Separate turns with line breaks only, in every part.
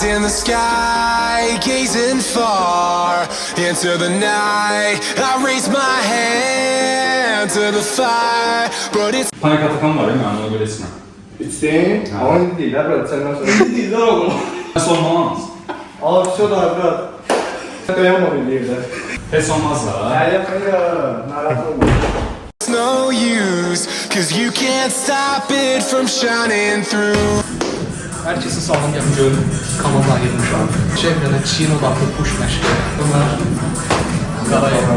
eyes in the sky, gazing far into the night. I raise my hand to the fire, but it's
Panik Atakan var değil mi? Yani o resmi.
Hüseyin. Ama hindi değil ha brat, senden sonra. Hindi değil lan oğlum.
Pes olmaz.
Abi şu da brat. Kıyamam bir yerde.
Pes olmaz da.
Ya yapayım. Narahat olma.
It's no use, cause you can't stop it from shining through.
Herkesi sağlam yapıcı kanalına ayırmış abi. Çevrede Çin odaklı push məşqi. Bunlar Qarayeva.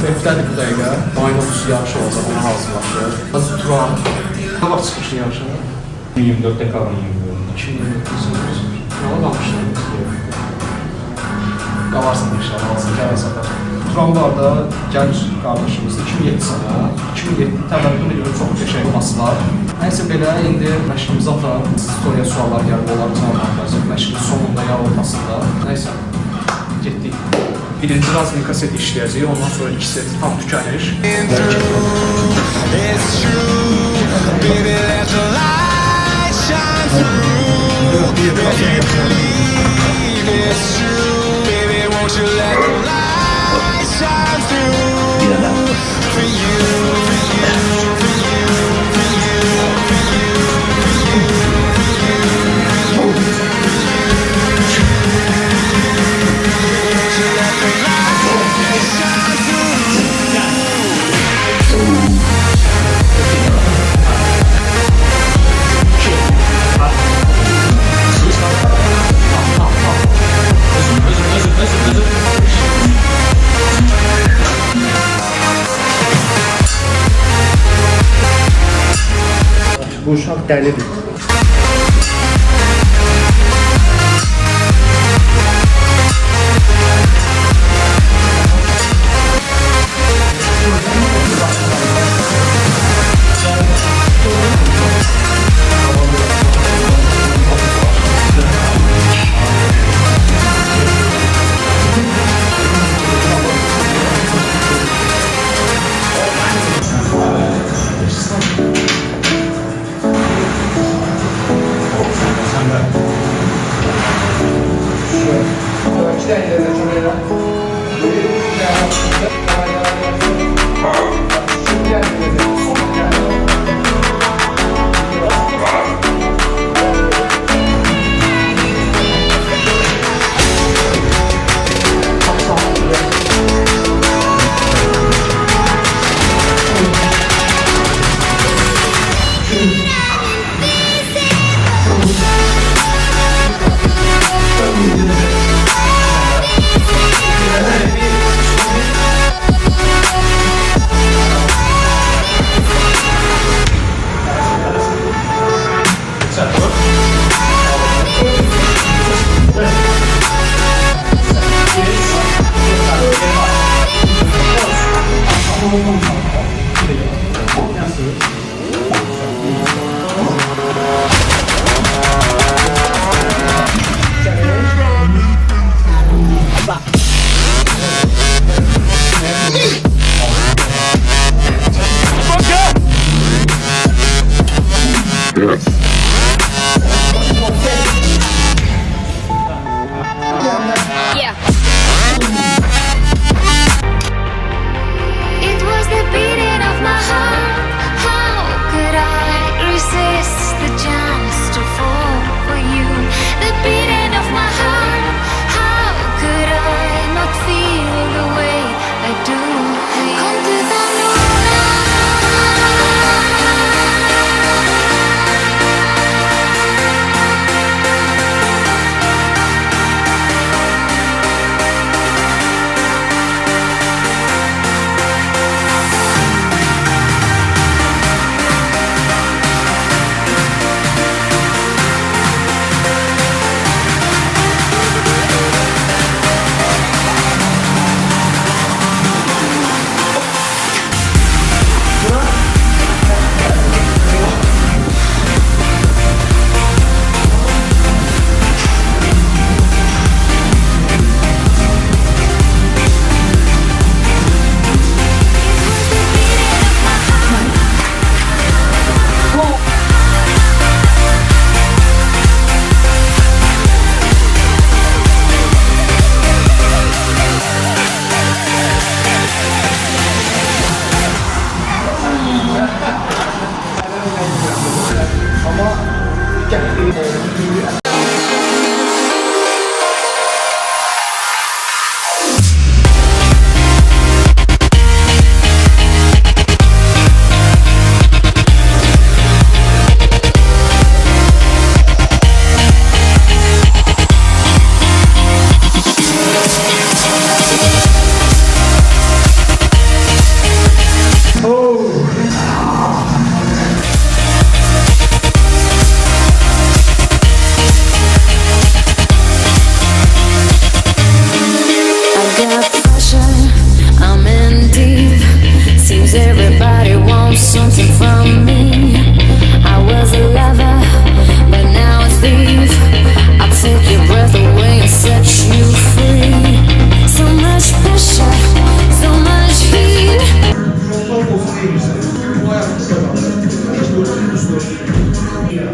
Öftədir bu dəqiqə. Mayın 30 yarışı olacaq, ona hazırlaşır. Azı Turan. Ne vaxt çıxmışdı yarışa?
24'te kaldım 24'te.
2009. Ne olmamışdı? Qalarsın inşallah, alsın, gələn səfər. Turan bu arada gənc qardaşımız 2007 sənə. 2007 təvəllüdünə görə çox qəşəng olması var. Nəysə belə, indi məşqimiz atıram. Storyaya suallar gəlib, onları cavab verəcək. Məşqin sonunda, ya ortasında. Nəysə, getdik. Birinci razmin kaseti işləyəcək, ondan sonra 2 set tam tükəniş.
It's true, baby, let the light shine through. If you believe it's true, baby, won't you let the light shine through? For you, for you, for you, for you, for you, for you, for you, for you. Won't you let the light shine through?
Bu uşaq dəlidir.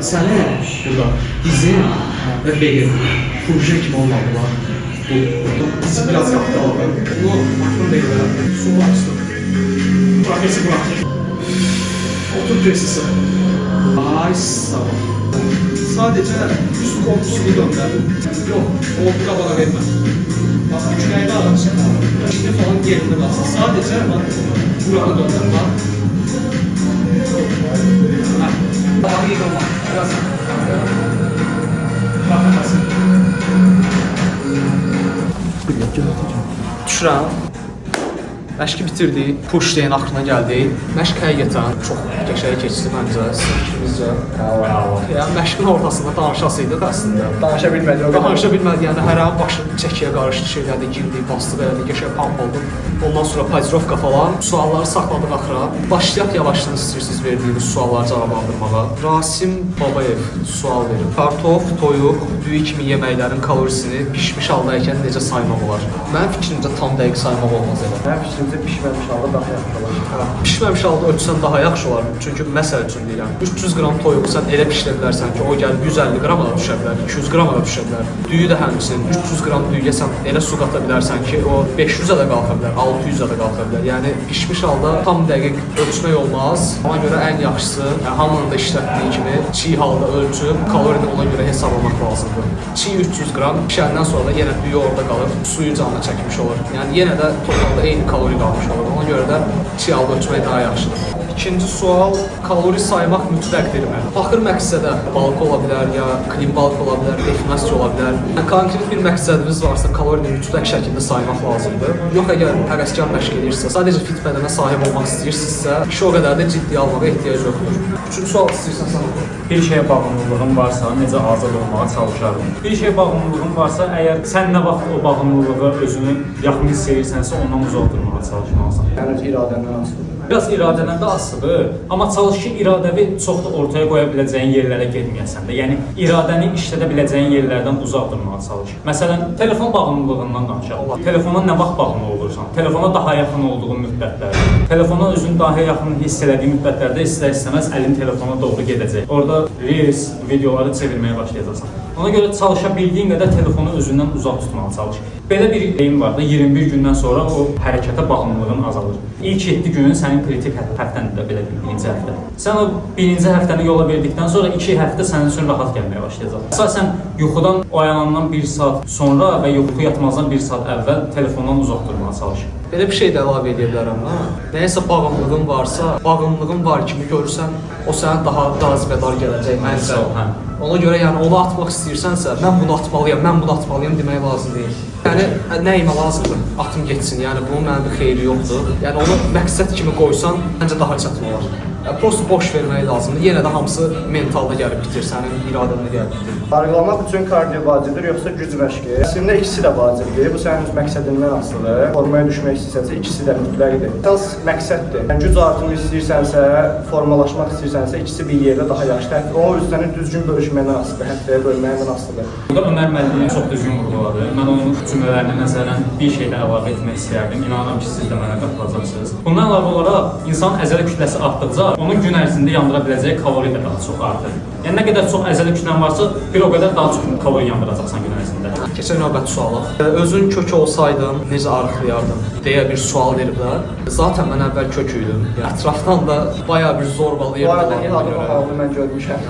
sənin burada dizin və belin proje kimi olmalılar. Dizi biraz qapqalıdır. Bunu baxın belə sulu açdım. Trapezi bıraktım. Otur presisi. Ay sağ ol. Sadece üst komşusunu döndür. Yok, koltuğa bana vermem. Bak üçgayda araçın. İçinde falan yerinde kalsın. Sadece bak buranı döndür. Bak. Tamam iyi olma. Biraz. Bakmasın. Düşürəm. Məşqi bitirdik, push deyən axırına gəldik. Məşq həqiqətən çox qəşəng keçdi məncə, fikrimizcə. Yəni məşqin ortasında danışasıydıq əslində.
Danışa bilmədik o qədər.
Danışa bilmədik, yəni hər an başım çəkiyə qarışdı, şeylərdə girdik, bastıq, elədik, qəşəng pump oldum. Ondan sonra pozirovka falan, sualları saxladıq axıra. Başlayaq yavaşdan istəyirsiniz verdiyiniz sualları cavablandırmağa. Rasim Babayev sual verir. Kartof, toyuq, düyü kimi yeməklərin kalorisini pişmiş halda ikən necə saymaq olar? Mənim fikrimcə tam dəqiq saymaq olmaz elə.
Mənim fikrimcə pişməmiş halda daha yaxşı olar.
Pişməmiş halda ölçsən daha yaxşı olar. Çünki məsəl üçün deyirəm, 300 qram toyuq sən elə bişirə bilərsən ki, o gəlib 150 qrama da düşə bilər, 200 qrama da düşə bilər. Düyü də həmçinin 300 qram düyüyə sən elə su qata bilərsən ki, o 500-ə də qalxa bilər, 600-ə də qalxa bilər. Yəni pişmiş halda tam dəqiq ölçmək olmaz. Ona görə ən yaxşısı, yəni hamının da işlətdiyi kimi çiğ halda ölçüb kalorini ona görə hesablamaq lazımdır. Çiğ 300 qram pişəndən sonra da yenə düyü orada qalır, suyu canına çəkmiş olur. Yəni yenə də totalda eyni kalori qalmış olur. Ona görə də çiğ halda ölçmək daha yaxşıdır. İkinci sual, kalori saymaq mütləqdirmi? Axır məqsədə balıq ola bilər, ya klim balıq ola bilər, definasiya ola bilər. Yəni, konkret bir məqsədiniz varsa, kalorini mütləq şəkildə saymaq lazımdır. Yox, əgər həvəskar məşq edirsə, sadəcə fit bədənə sahib olmaq istəyirsinizsə, işi o qədər də ciddi almağa ehtiyac yoxdur. Üçüncü sual istəyirsən sən oxu.
Bir şeyə bağımlılığın varsa, necə azad olmağa çalışardım? Bir şeyə bağımlılığın varsa, əgər sən nə vaxt o bağımlılığı özünü yaxın hiss edirsənsə, ondan uzaq durmağa çalışmalısan.
Yəni iradəndən asılıdır.
Biraz iradədən də asılıdır, amma çalış ki, iradəvi çox da ortaya qoya biləcəyin yerlərə getməyəsən də. Yəni, iradəni işlədə biləcəyin yerlərdən uzaq durmağa çalış. Məsələn, telefon bağımlılığından danışaq. Telefona nə vaxt bağımlı olursan? Telefona daha yaxın olduğun müddətlərdə. Telefona özünü daha yaxın hiss elədiyin müddətlərdə istər-istəməz əlin telefona doğru gedəcək. Orada reels, videoları çevirməyə başlayacaqsan. Ona görə çalışa bildiyin qədər telefonu özündən uzaq tutmağa çalış. Belə bir deyim var da, 21 gündən sonra o hərəkətə bağımlılığın azalır. İlk 7 günün sənin kritik həftəndir də belə birinci həftə. Sən o birinci həftəni yola verdikdən sonra 2 həftə sənin üçün rahat gəlməyə başlayacaq. Əsasən yuxudan oyanandan 1 saat sonra və yuxu yatmazdan 1 saat əvvəl telefondan uzaq durmağa çalış.
Belə bir şey də əlavə edə bilərəm ha. Nəyəsə bağımlılığın varsa, bağımlılığın var kimi görürsən, o sənə daha cazibədar gələcək məncə. Ona görə yəni onu atmaq istəyirsənsə, mən bunu atmalıyam demək lazım deyil. Yəni nəyimə lazımdır? Atım getsin. Yəni bunun mənim bir xeyri yoxdur. Yəni onu məqsəd kimi qoysan, məncə daha çətin olar. Yəni prosta boş vermək lazımdır. Yenə də hamısı mentalda gəlib bitir, sənin iradəndə gəlib bitir.
Arıqlamaq üçün kardio vacibdir, yoxsa güc məşqi? Əslində ikisi də vacibdir. Bu sənin öz məqsədindən asılıdır. Formaya düşmək istəyirsənsə, ikisi də mütləqdir. Əsas məqsəddir. Yəni güc artımı istəyirsənsə, formalaşmaq istəyirsənsə, ikisi bir yerdə daha yaxşıdır. O özünü düzgün bölüşməkdən asılıdır, həftəyə bölməkdən asılıdır.
Burada Ömər müəllimin çox düzgün vurğuladı. Mən onun cümlələrini nəzərən bir şey də əlavə etmək istəyərdim. İnanıram ki, siz də mənə qatılacaqsınız. Bundan əlavə olaraq insan əzələ kütləsi artdıqca onun gün ərzində yandıra biləcəyi kalori də daha çox artır. Yəni nə qədər çox əzələ kütlən varsa, bir o qədər daha çox kalori yandıracaqsan gün ərzində.
Keçək növbəti suala. Özün kök olsaydın, necə arıqlayardın deyə bir sual veriblər. Zaten mən əvvəl kök idim. Ətrafdan da bayağı bir zorbalayırdı.
Bu arada ihadım halını mən görmüşəm.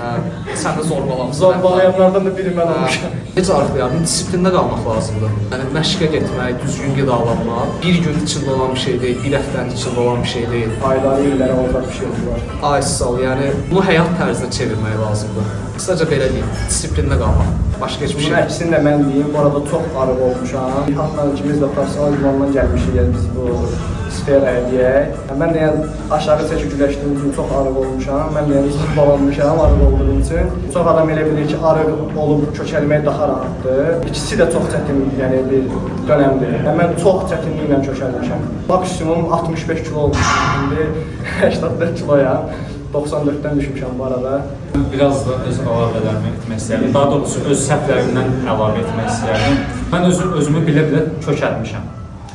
Sən də zorbalamısın.
Zorbalayanlardan da biri mən olmuşam.
Necə arıqlayardın? Disiplində qalmaq lazımdır. Yəni məşqə getmək, düzgün qidalanmaq bir gün içində olan bir şey deyil, bir həftənin içində olan bir şey deyil.
Ayları, illərə olacaq bir şey var.
Ay sağ ol, yəni bunu həyat tərzinə çevirmək lazımdır. Qısaca belə deyim, disiplində qalmaq. Başqa heç bir
Bunun
şey.
əksini də mən deyim, bu arada çox arıq olmuşam. Hatta ikimiz də professional idmandan gəlmişik, yəni biz bu sferaya deyək. Mən də yəni aşağı çəkib güləşdiyim üçün çox arıq olmuşam. Mən də yəni zorbalanmışam arıq olduğum üçün. Çox adam elə bilir ki, arıq olub kökəlmək daha rahatdır. İkisi də çox çətin, yəni bir dönəmdir. Mən çox çətinliklə kökəlmişəm. Maksimum 65 kilo olmuşam, indi 84 kiloyam. 94-dən düşmüşəm bu arada.
Biraz da öz əlavələrimi etmək istəyərdim. Daha doğrusu öz səhvlərimdən əlavə etmək istəyərdim. Mən özümü bilə-bilə kökəlmişəm.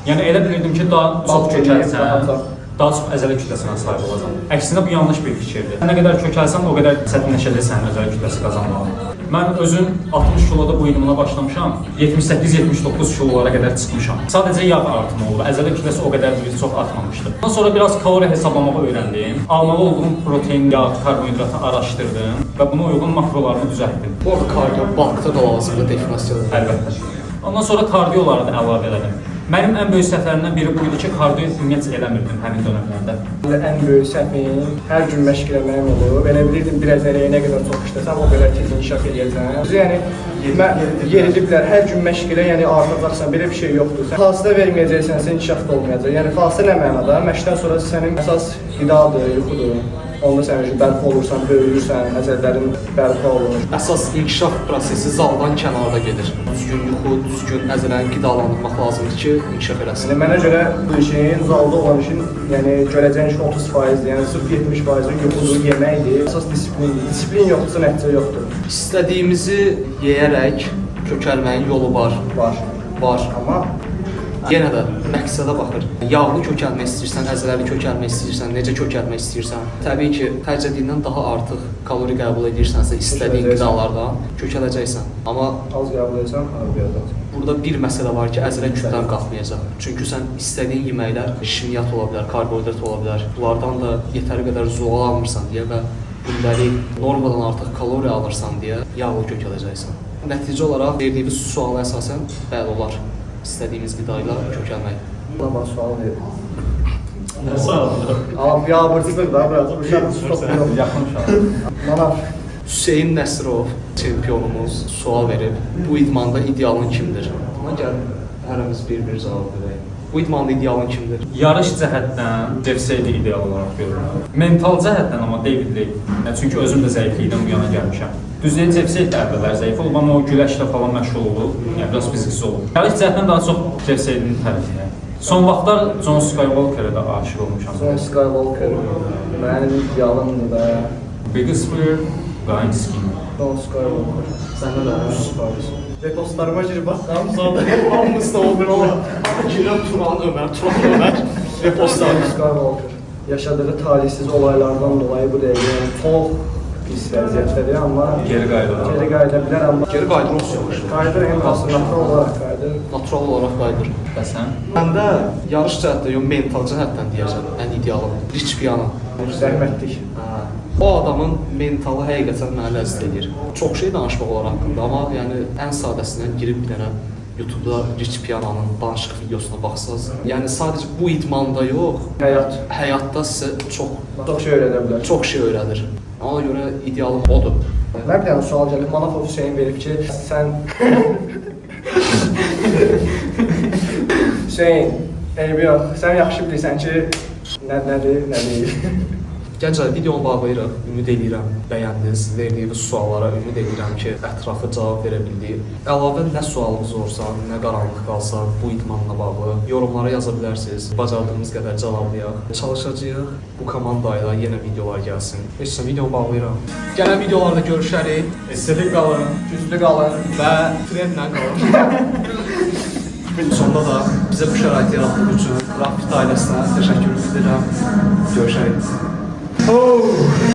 Yəni elə bilirdim ki, daha çox kökəlsəm, daha çox əzələ kütləsinə sahib olacam. Əksinə bu yanlış bir fikirdir. Nə qədər kökəlsən, o qədər çətinləşəcək sənin əzələ kütləsi qazanmağın. Mən özüm 60 kiloda bu idmana başlamışam, 78-79 kilolara qədər çıxmışam. Sadəcə yağ artımı oldu, əzələ kütləsi o qədər çox artmamışdı. Ondan sonra biraz kalori hesablamağı öyrəndim. Almalı olduğum protein, yağ, karbohidratı araşdırdım və buna uyğun makrolarımı düzəltdim.
Bu arada kardiyo bankda da lazımdır definasiyonu.
Əlbəttə. Ondan sonra kardiyoları da əlavə elədim. Mənim ən böyük səhvlərimdən biri bu idi ki, kardiyo ümumiyyətlə eləmirdim həmin dönəmlərdə.
Ən böyük səhvim hər gün məşq eləməyim olur. Belə bilirdim bir əzələyə nə qədər çox işləsəm, o qədər tez inkişaf edəcəm. Yəni yeridiblər, hər gün məşq elə, yəni artacaqsan, belə bir şey yoxdur. Sən fasilə verməyəcəksənsə inkişaf da olmayacaq. Yəni fasilə nə mənada? Məşqdən sonra sənin əsas qidadır, yuxudur. Onda sən bərpa olursan, böyüyürsən, əzəllərin bərpa olunur.
Əsas inkişaf prosesi zaldan kənarda gedir. Düzgün yuxu, düzgün əzələni qidalandırmaq lazımdır ki, inkişaf eləsin.
Yəni mənə görə bu işin, zalda olan işin, yəni görəcəyin işin 30%-dir, yəni sırf 70%-in yuxudur, yeməkdir. Əsas disiplindir. Disiplin yoxdursa nəticə yoxdur.
İstədiyimizi yeyərək kökəlməyin yolu var. Var.
Amma
Yenə də məqsədə baxır. Yağlı kökəlmək istəyirsən, əzələli kökəlmək istəyirsən, necə kökəlmək istəyirsən. Təbii ki, xərclədiyindən daha artıq kalori qəbul edirsənsə, istədiyin qidalardan kökələcəksən. Amma
az qəbul etsən, biraz.
burada bir məsələ var ki, əzələ kütlən qalxmayacaq. Çünki sən istədiyin yeməklər şirniyyat ola bilər, karbohidrat ola bilər. Bunlardan da yetəri qədər zoğal almırsan deyə və gündəlik normadan artıq kalori alırsan deyə yağlı kökələcəksən. Nəticə olaraq verdiyimiz suala əsasən bəli olar. İstədiyimiz qidayla kökəlmək.
Bana sual verin.
Nə sualdır?
Abi yağmurcudur da biraz. Uşaq stopluyor.
Yaxın uşaq.
Manav.
Hüseyn Nəsrov, çempionumuz, sual verib. Bu idmanda idealın kimdir? Buna gəl, hərimiz bir cavab verək. Bu idmanda idealın kimdir?
Yarış cəhətdən Jeffseydi ideal olaraq görürəm. Mental cəhətdən amma David Lee. Çünki özüm də zəiflikdən bu yana gəlmişəm. Düzdür, Jeffsey də əvvəllər zəif olub, amma o güləşlə falan məşğul olub, yəni biraz fiziksel olub. Yarış cəhətdən daha çox Jeffsey'nin tərəfindəyim. Son vaxtlar John Skywalker'ə də aşiq olmuşam.
John Skywalker. Mənim idealımdır da.
Biggest Fear, Ryan Skinner.
John Skywalker.
Səndə də.
Repostlarıma girib baxsam, sonra
Hamımız da olur ola. Girəm Turan Ömər. Repostlar.
John Skywalker. Yaşadığı talihsiz olaylardan dolayı bu dəqiqə yəni çox pis vəziyyətdədir, amma
Geri qayıdır.
geri qayıda bilər, amma
Geri qayıdır olsun.
qayıdır, en azından natural olaraq qayıdır.
Natural olaraq qayıdır.
Bəsən?
Məndə yarış cəhətdə, yox mental cəhətdən deyəcəm, ən idealım. Rich Piana.
Zəhmətlik.
O adamın mentalı həqiqətən mənə ləzzət edir. Çox şey danışmaq olar haqqında, amma yəni ən sadəsindən girib bir dənə YouTube-da Rich Piana'nın danışıq videosuna baxsaz, yəni sadəcə bu idmanda yox, həyatda sizə
Çox şey öyrədə bilər.
çox şey öyrədir. Ona görə idealım odur.
Mən bir dənə sual gəlib, Manafov Hüseyin verib ki, sən... Hüseyin, eybi yox, sən yaxşı bilirsən ki, nədir?
Gənclər, videonu bağlayırıq, ümid edirəm, bəyəndiniz, verdiyiniz suallara ümid edirəm ki, ətraflı cavab verə bildik. Əlavə nə sualınız olsa, nə qaranlıq qalsa bu idmanla bağlı yorumlara yaza bilərsiniz. Bacardığımız qədər cavablayaq. Çalışacağıq, bu komanda ilə yenə videolar gəlsin. Heç sən videonu bağlayıram. Gələn videolarda görüşərik.
Estetik qalın.
Güclü qalın.
Və trendlə qalın. Sonda da bizə bu şəraiti yaratdığı üçün Rapid ailəsinə təşəkkür edirəm. Görüşərik.
Oh!